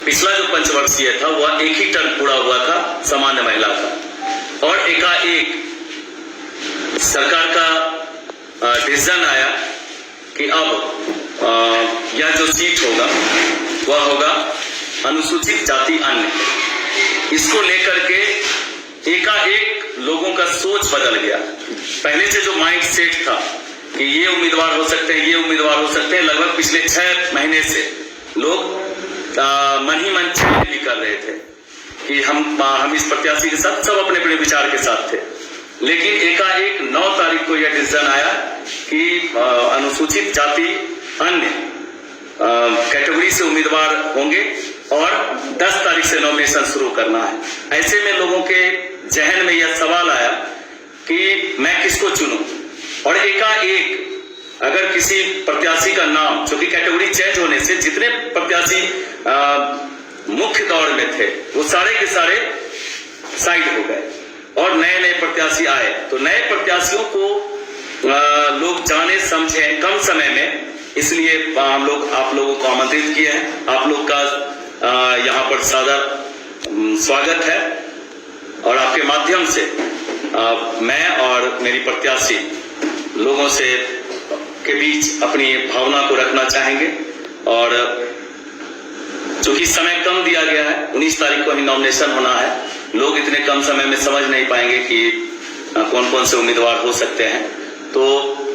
पिछला जो पंचवर्षीय था वह एक ही टर्म पूरा हुआ था सामान्य महिला का, और एकाएक सरकार का डिसीजन आया कि अब यह जो सीट होगा वह होगा अनुसूचित जाति अन्य। इसको लेकर के एकाएक लोगों का सोच बदल गया। पहले से जो माइंड सेट था कि ये उम्मीदवार हो सकते हैं, ये उम्मीदवार हो सकते हैं, लगभग पिछले 6 महीने से लोग मन ही मन चयन भी कर रहे थे कि हम इस प्रत्याशी के साथ, सब अपने अपने विचार के साथ थे। लेकिन एकाएक 9 तारीख को यह डिसीजन आया कि अनुसूचित जाति अन्य कैटेगरी से उम्मीदवार होंगे और 10 तारीख से नॉमिनेशन शुरू करना है। ऐसे में लोगों के जहन में यह सवाल आया कि मैं किसको चुनूं, और एकाएक अगर किसी प्रत्याशी का नाम, जो कि कैटेगरी चेंज होने से जितने प्रत्याशी मुख्य दौड़ में थे वो सारे के सारे साइड हो गए और नए नए प्रत्याशी आए, तो नए प्रत्याशियों को लोग जाने समझे कम समय में, इसलिए हम लोग आप लोगों को आमंत्रित किए हैं। आप लोग का यहाँ पर सादर स्वागत है और आपके माध्यम से मैं और मेरी प्रत्याशी लोगों से के बीच अपनी भावना को रखना चाहेंगे। और चूंकि समय कम दिया गया है, 19 तारीख को ही नॉमिनेशन होना है, लोग इतने कम समय में समझ नहीं पाएंगे कि कौन कौन से उम्मीदवार हो सकते हैं। तो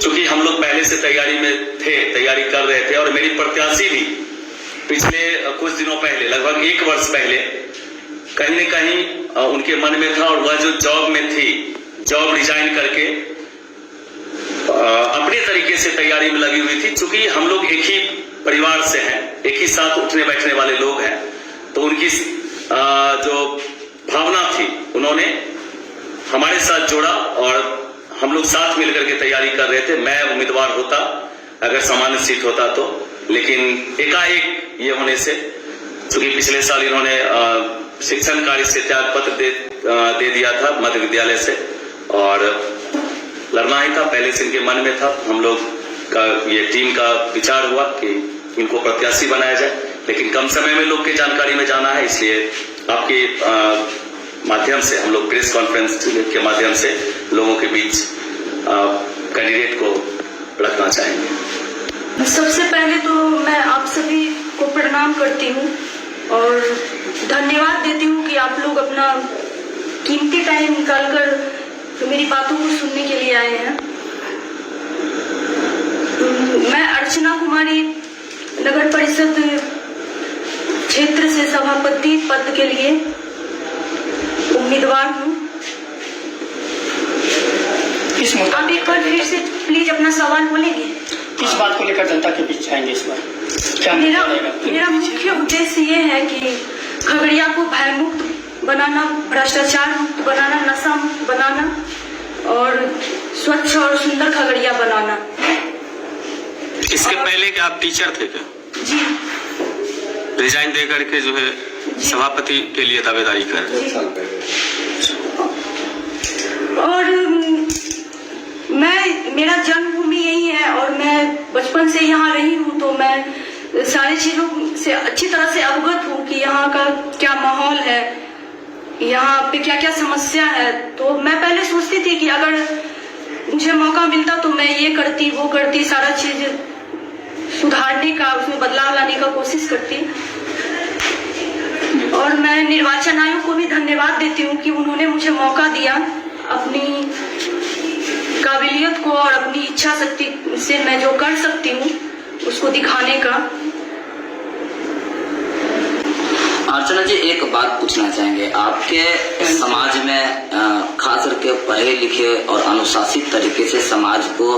चूंकि हम लोग पहले से तैयारी में थे, तैयारी कर रहे थे, और मेरी प्रत्याशी भी पिछले कुछ दिनों पहले, लगभग 1 वर्ष पहले कहीं न कहीं उनके मन में था, और वह जो जॉब में थी, जॉब रिजाइन करके अपने तरीके से तैयारी में लगी हुई थी। चूंकि हम लोग एक ही परिवार से हैं, एक ही साथ उठने बैठने वाले लोग हैं, तो उनकी जो भावना थी उन्होंने हमारे साथ जोड़ा और हम लोग साथ मिलकर के तैयारी कर रहे थे। मैं उम्मीदवार होता अगर सामान्य सीट होता तो, लेकिन एकाएक ये होने से, चूंकि पिछले साल इन्होंने शिक्षण कार्य से त्याग पत्र दे दिया था मध्य विद्यालय से, और लड़ना ही था, पहले से इनके मन में था। हम लोग का ये टीम का विचार हुआ कि इनको प्रत्याशी बनाया जाए, लेकिन कम समय में लोग की जानकारी में जाना है, इसलिए आपके माध्यम से हम लोग प्रेस कॉन्फ्रेंस के माध्यम से लोगों के बीच कैंडिडेट को रखना चाहेंगे। सबसे पहले तो मैं आप सभी को प्रणाम करती हूँ और धन्यवाद देती हूँ कि आप लोग अपना कीमती टाइम निकालकर तो मेरी बातों को सुनने के लिए आए हैं। मैं अर्चना कुमारी नगर परिषद क्षेत्र से सभापति पद के लिए उम्मीदवार हूँ। आप एक बार फिर से प्लीज अपना सवाल बोलेंगे। किस बात को लेकर जनता के बीच जाएंगे इस बार? क्या मेरा मुख्य उद्देश्य ये है कि खगड़िया को भयमुक्त बनाना, भ्रष्टाचार मुक्त बनाना, नशा मुक्त बनाना और स्वच्छ और सुंदर खगड़िया बनाना। इसके पहले क्या आप टीचर थे क्या? जी। रिजाइन दे करके जो है सभापति के लिए दावेदारी कर रहे हैं। और मेरा जन्मभूमि यही है और मैं बचपन से यहाँ रही हूँ, तो मैं सारी चीजों से अच्छी तरह से अवगत हूँ कि यहाँ का क्या माहौल है, यहाँ पे क्या क्या समस्या है। तो मैं पहले सोचती थी कि अगर मुझे मौका मिलता तो मैं ये करती, वो करती, सारा चीज सुधारने का, उसमें बदलाव लाने का कोशिश करती। और मैं निर्वाचन आयोग को भी धन्यवाद देती हूँ कि उन्होंने मुझे मौका दिया अपनी काबिलियत को और अपनी इच्छा शक्ति से मैं जो कर सकती हूँ उसको दिखाने का। अर्चना जी, एक बात पूछना चाहेंगे। आपके समाज में खास करके पढ़े लिखे और अनुशासित तरीके से समाज को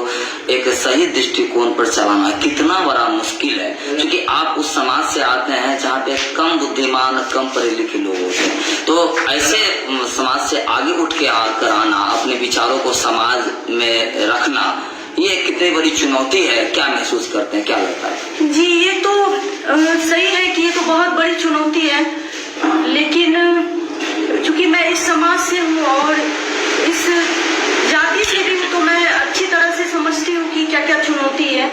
एक सही दृष्टिकोण पर चलाना कितना बड़ा मुश्किल है, क्योंकि आप उस समाज से आते हैं जहाँ पे कम बुद्धिमान, कम पढ़े लिखे लोग होते हैं। तो ऐसे समाज से आगे उठ के आकर आना, अपने विचारों को समाज में रखना, ये कितनी बड़ी चुनौती है? क्या महसूस करते हैं, क्या लगता है? जी, ये तो सही है कि ये तो बहुत बड़ी चुनौती है, लेकिन चूंकि मैं इस समाज से हूँ और इस जाति से भी तो मैं अच्छी तरह से समझती हूँ कि क्या क्या चुनौती है,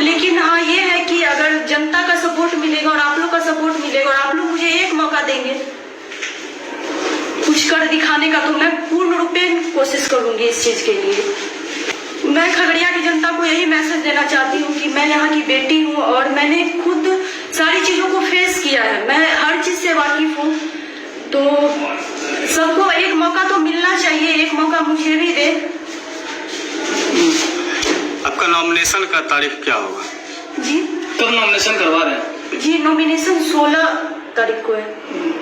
लेकिन हाँ ये है कि अगर जनता का सपोर्ट मिलेगा और आप लोग का सपोर्ट मिलेगा और आप लोग मुझे एक मौका देंगे कुछ कर दिखाने का, तो मैं पूर्ण रूप में कोशिश करूंगी इस चीज के लिए। मैं खगड़िया की जनता को यही मैसेज देना चाहती हूँ कि मैं यहाँ की बेटी हूँ और मैंने खुद सारी चीजों को फेस किया है, मैं हर चीज से वाकिफ हूँ, तो सबको एक मौका तो मिलना चाहिए, एक मौका मुझे भी दे। आपका नॉमिनेशन का तारीख क्या होगा? जी कब नॉमिनेशन करवा रहे हैं? जी नॉमिनेशन 16 तारीख को है।